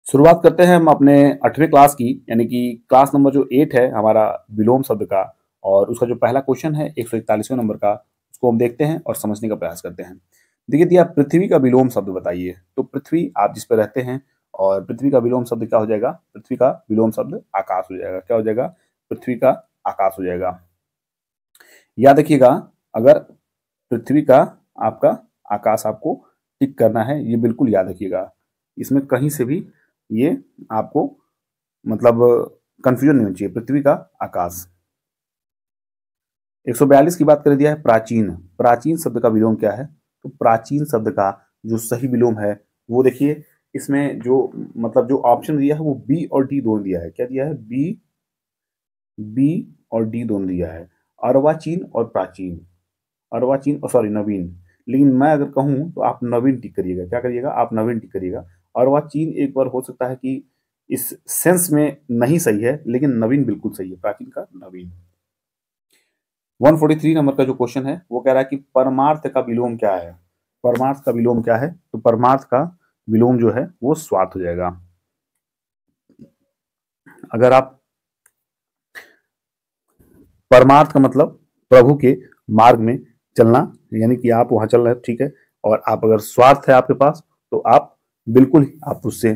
शुरुआत करते हैं हम अपने 8वीं क्लास की, यानी कि क्लास नंबर जो 8 है हमारा विलोम शब्द का। और उसका जो पहला क्वेश्चन है 141वें नंबर का, उसको हम देखते हैं और समझने का प्रयास करते हैं। देखिए दिया पृथ्वी का विलोम शब्द बताइए। तो पृथ्वी आप जिस पे रहते हैं, और पृथ्वी का विलोम शब्द क्या हो जाएगा? पृथ्वी का विलोम शब्द आकाश हो जाएगा। क्या हो जाएगा? पृथ्वी का आकाश हो जाएगा। याद रखिएगा, अगर पृथ्वी का आपका आकाश आपको टिक करना है, ये बिल्कुल याद रखिएगा। इसमें कहीं से भी ये आपको मतलब कंफ्यूजन नहीं होनी चाहिए। पृथ्वी का आकाश। 142 की बात कर दिया है प्राचीन। प्राचीन शब्द का विलोम क्या है? तो प्राचीन शब्द का जो सही विलोम है वो देखिए, इसमें जो मतलब जो ऑप्शन दिया है वो बी और डी दोनों दिया है। क्या दिया है? बी बी और डी दोनों दिया है। अर्वाचीन और प्राचीन। अर्वाचीन और सॉरी नवीन। लेकिन मैं अगर कहूं तो आप नवीन टिक करिएगा। क्या करिएगा? आप नवीन टिक करिएगा। अर्वाचीन एक बार हो सकता है कि इस सेंस में नहीं सही है, लेकिन नवीन बिल्कुल सही है। प्राचीन का नवीन। 143 नंबर का जो क्वेश्चन है वो कह रहा है कि परमार्थ का विलोम क्या है? परमार्थ का विलोम क्या है? तो परमार्थ का विलोम जो है वो स्वार्थ हो जाएगा। अगर आप परमार्थ का मतलब प्रभु के मार्ग में चलना, यानी कि आप वहां चल रहे हैं, ठीक है। और आप अगर स्वार्थ है आपके पास, तो आप बिल्कुल आप उससे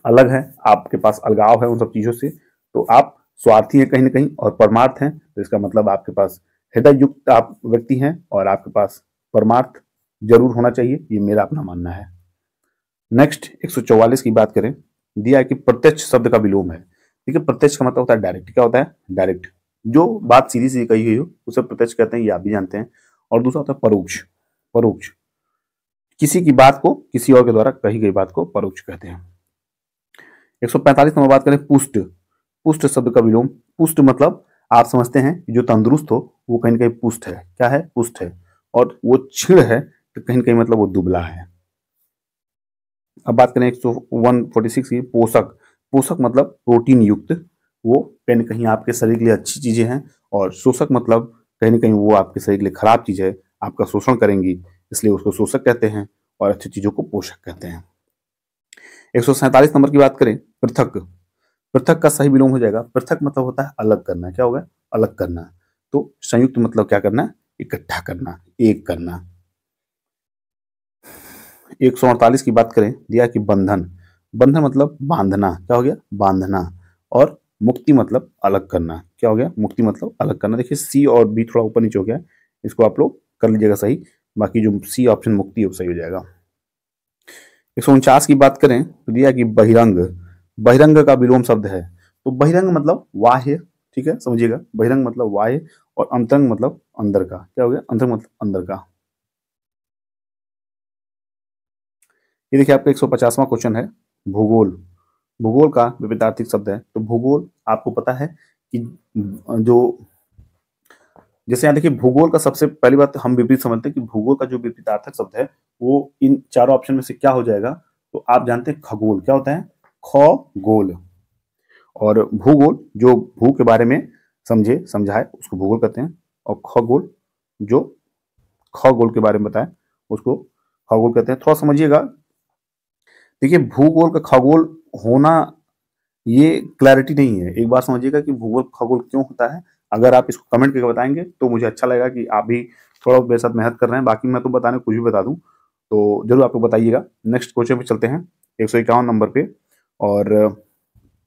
अलग हैं, आपके पास अलगाव है उन सब चीजों से। तो आप स्वार्थी हैं कहीं ना कहीं, और परमार्थ हैं तो इसका मतलब आपके पास हृदय युक्त आप व्यक्ति हैं, और आपके पास परमार्थ जरूर होना चाहिए। ये मेरा अपना मानना है। नेक्स्ट 144 की बात करें। दिया है कि प्रत्यक्ष शब्द का विलोम है। ठीक है, प्रत्यक्ष का मतलब होता है डायरेक्ट। क्या होता है? डायरेक्ट। जो बात सीधी सीधी कही गई हो उसे प्रत्यक्ष कहते हैं, ये आप भी जानते हैं। और दूसरा होता है परोक्ष। परोक्ष किसी की बात को किसी और के द्वारा कही गई बात को परोक्ष कहते हैं। 145 नंबर बात करें पुष्ट। पुष्ट शब्द का विलोम। पुष्ट मतलब आप समझते हैं जो तंदुरुस्त हो वो कहीं ना कहीं पुष्ट है। क्या है? पुष्ट है। और वो क्षीण है तो कहीं ना कहीं मतलब वो दुबला है। अब बात करें 146 की पोषक। पोषक मतलब प्रोटीन युक्त। वो कहीं ना कहीं आपके शरीर के लिए अच्छी चीजें हैं। और शोषक मतलब कहीं ना कहीं वो आपके शरीर के लिए खराब चीज है, आपका शोषण करेंगी, इसलिए उसको शोषक कहते हैं। और अच्छी चीजों को पोषक कहते हैं। 147 नंबर की बात करें पृथक। पृथक का सही विलोम हो जाएगा। पृथक मतलब होता है अलग करना। क्या होगा? अलग करना। तो संयुक्त मतलब क्या करना? इकट्ठा करना, एक करना। 148 की बात करें, दिया कि बंधन। बंधन मतलब बांधना। क्या हो गया? बांधना। और मुक्ति मतलब अलग करना। क्या हो गया? मुक्ति मतलब अलग करना। देखिए सी और बी थोड़ा ऊपर नीचे हो गया, इसको आप लोग कर लीजिएगा सही। बाकी जो सी ऑप्शन मुक्ति है वो सही हो जाएगा। 149 की बात करें तो दिया कि बहिरंग। बहिरंग का विलोम शब्द है। तो बहिरंग मतलब बाह्य। ठीक है, समझिएगा। बहिरंग मतलब बाह्य, और अंतरंग मतलब अंदर का। क्या हो गया? अंतरंग मतलब अंदर का। ये देखिए आपका 150वां क्वेश्चन है भूगोल। भूगोल का विपरीतार्थक शब्द है। तो भूगोल आपको पता है कि जो जैसे यहाँ देखिए भूगोल का सबसे पहली बात हम विपरीत समझते हैं कि भूगोल का जो विपरीतार्थक शब्द है वो इन चारों ऑप्शन में से क्या हो जाएगा? तो आप जानते हैं खगोल। क्या होता है? खगोल। और भूगोल जो भू के बारे में समझे समझाए उसको भूगोल कहते हैं। और खगोल जो खगोल के बारे में बताए उसको खगोल कहते हैं। थोड़ा समझिएगा। देखिए भूगोल का खगोल होना ये क्लैरिटी नहीं है। एक बार समझिएगा कि भूगोल खगोल क्यों होता है। अगर आप इसको कमेंट करके बताएंगे तो मुझे अच्छा लगेगा कि आप भी थोड़ा मेरे साथ मेहनत कर रहे हैं। बाकी मैं तो बताने कुछ भी बता दूं, तो जरूर आपको बताइएगा। नेक्स्ट क्वेश्चन पे चलते हैं 151 नंबर पे। और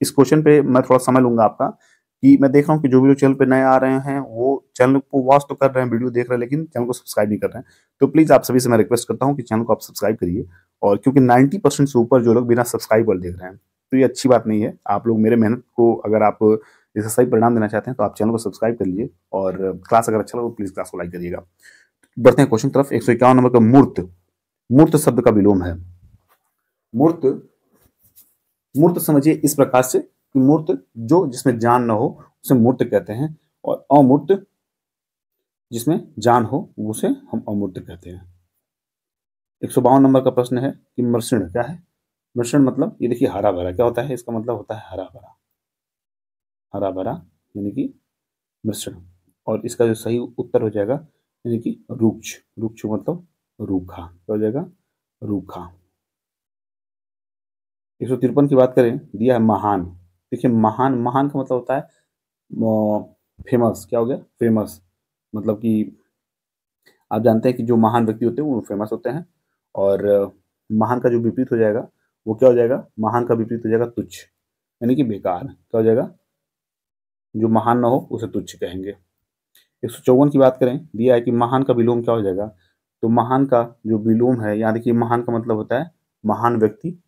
इस क्वेश्चन पे मैं थोड़ा समय लूंगा आपका, कि मैं देख रहा हूँ कि जो भी लोग चैनल पे नए आ रहे हैं वो चैनल को वॉच तो कर रहे हैं, वीडियो देख रहे हैं, लेकिन चैनल को सब्सक्राइब नहीं कर रहे हैं। तो प्लीज आप सभी से मैं रिक्वेस्ट करता हूँ कि चैनल को आप सब्सक्राइब करिए। और क्योंकि 90% से ऊपर जो लोग बिना सब्सक्राइब वाले देख रहे हैं, तो ये अच्छी बात नहीं है। आप लोग मेरे मेहनत को अगर आप इसे सही परिणाम देना चाहते हैं तो आप चैनल को सब्सक्राइब कर लीजिए। और क्लास अगर अच्छा लगे तो प्लीज क्लास को लाइक करिएगा। बढ़ते हैं क्वेश्चन तरफ। 151 नंबर का मूर्त। मूर्त शब्द का विलोम है। मूर्त। मूर्त समझिए इस प्रकार से कि मूर्त जो जिसमें जान न हो उसे मूर्त कहते हैं। और अमूर्त जिसमें जान हो उसे हम अमूर्त कहते हैं। 152 नंबर का प्रश्न है कि मृषण क्या है? मृषण मतलब ये देखिए हरा भरा। क्या होता है? इसका मतलब होता है हरा भरा। हरा भरा यानी कि मृषण। और इसका जो सही उत्तर हो जाएगा यानी कि रुक्ष। रुक्ष मतलब रूखा। क्या हो जाएगा? रूखा। 153 की बात करें, दिया है महान। देखिए महान, महान का मतलब होता है फेमस। क्या हो गया? फेमस। मतलब कि आप जानते हैं कि जो महान व्यक्ति होते हैं वो फेमस होते हैं। और महान का जो विपरीत हो जाएगा वो क्या हो जाएगा? महान का विपरीत हो जाएगा तुच्छ, यानी कि बेकार। क्या हो जाएगा? जो महान ना हो उसे तुच्छ कहेंगे। 154 की बात करें, दिया है कि महान का विलोम क्या हो जाएगा? तो महान का जो विलोम है, यहाँ देखिए महान का मतलब होता है महान व्यक्ति,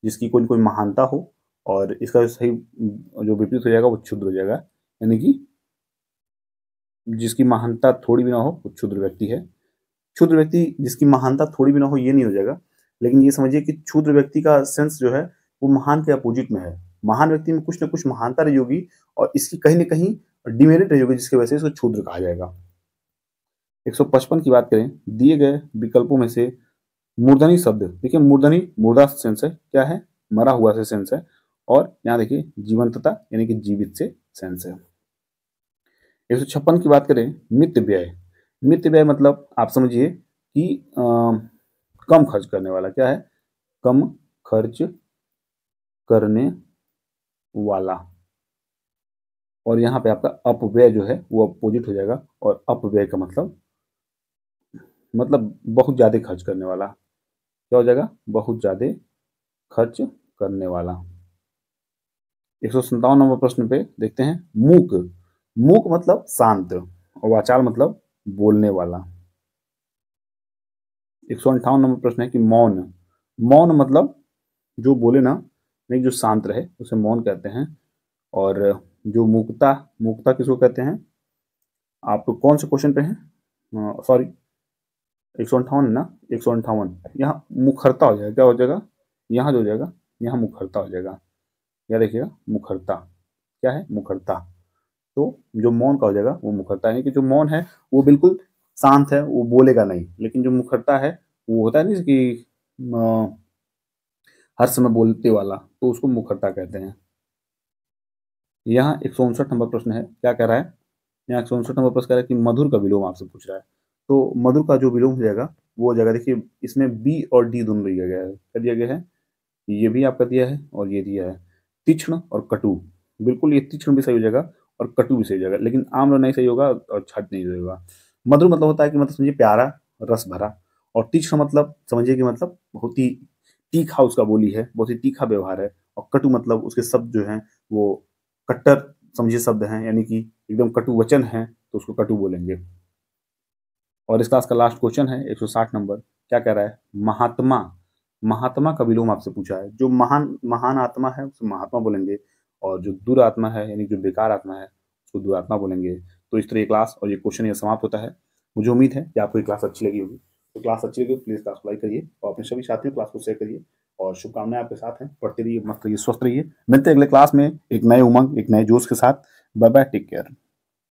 जिसकी कोई कोई महानता हो। और इसका जो सही जो विपरीत हो जाएगा वो क्षुद्र हो जाएगा, यानी कि जिसकी महानता थोड़ी भी ना हो वो क्षुद्र व्यक्ति है। क्षुद्र व्यक्ति जिसकी महानता थोड़ी भी ना हो ये नहीं हो जाएगा, लेकिन ये समझिए कि क्षुद्र व्यक्ति का सेंस जो है वो महान के अपोजिट में है। महान व्यक्ति में कुछ ना कुछ महानता रही होगी और इसकी कहीं ना कहीं डिमेरिट रही होगी, जिसकी वजह से इसको क्षुद्र कहा जाएगा। 155 की बात करें, दिए गए विकल्पों में से मूर्धनी शब्द, देखिए मूर्धनी मुर्दा सेंस है, क्या है? मरा हुआ से सेंस है। और यहाँ देखिए जीवंतता यानी कि जीवित से सेंस है। 156 की बात करें, मित व्यय। मित व्यय मतलब आप समझिए कि कम खर्च करने वाला। क्या है? कम खर्च करने वाला। और यहाँ पे आपका अपव्यय जो है वो अपोजिट हो जाएगा। और अपव्यय का मतलब बहुत ज्यादा खर्च करने वाला। क्या हो जाएगा? बहुत ज्यादा खर्च करने वाला। 157 नंबर प्रश्न पे देखते हैं, मूक। मूक मतलब शांत और वाचाल मतलब बोलने वाला। 158 नंबर प्रश्न है कि मौन। मौन मतलब जो बोले ना, नहीं, जो शांत रहे उसे मौन कहते हैं। और जो मूकता, मूकता किसको कहते हैं? आप कौन से क्वेश्चन पे हैं? सॉरी, 158 ना, 158। यहाँ मुखरता हो जाएगा। क्या हो जाएगा? यहाँ जो हो जाएगा, यहाँ मुखरता हो जाएगा। क्या देखिएगा? मुखरता। क्या है? मुखरता। तो जो मौन का हो जाएगा वो मुखरता, यानी कि जो मौन है वो बिल्कुल शांत है, वो बोलेगा नहीं। लेकिन जो मुखरता है वो होता है नहीं कि हर समय बोलते वाला, तो उसको मुखरता कहते हैं। यहाँ 159 नंबर प्रश्न है, क्या कह रहा है? यहाँ 159 नंबर प्रश्न कह रहा है कि मधुर का विलोम आपसे पूछ रहा है। तो मधुर का जो विलोम हो जाएगा वो हो जाएगा, देखिए इसमें बी और डी दोनों दिया गया है। क्या दिया गया है? ये भी आपका दिया है और ये दिया है। तीक्ष्ण और कटु, बिल्कुल ये तीक्ष्ण भी सही हो जाएगा और कटु भी सही हो जाएगा, लेकिन आम्र नहीं सही होगा और छठ नहीं सही होगा। मधुर मतलब होता है कि मतलब समझिए प्यारा, रस भरा। और तीक्ष्ण मतलब समझिए कि मतलब बहुत ही तीखा उसका बोली है, बहुत ही तीखा व्यवहार है। और कटु मतलब उसके शब्द जो हैं वो कट्टर समझिए शब्द हैं, यानी कि एकदम कटु वचन है, तो उसको कटु बोलेंगे। और इस क्लास का लास्ट क्वेश्चन है 160 नंबर, क्या कह रहा है? महात्मा। महात्मा का विलोम आपसे पूछा है। जो महान महान आत्मा है उसे महात्मा बोलेंगे, और जो दुरात्मा है यानी जो बेकार आत्मा है उसको दुरात्मा बोलेंगे। तो इस तरह ये क्लास और ये क्वेश्चन ये समाप्त होता है। मुझे उम्मीद है कि आपको ये क्लास अच्छी लगी होगी। तो क्लास अच्छी लगी तो प्लीज़ क्लास को लाइक करिए और अपने सभी साथियों क्लास को शेयर करिए। और शुभकामनाएं आपके साथ हैं, पढ़ते रहिए, मस्त रहिए, स्वस्थ रहिए। मिलते हैं अगले क्लास में एक नए उमंग, एक नए जोश के साथ। Bye bye, take care.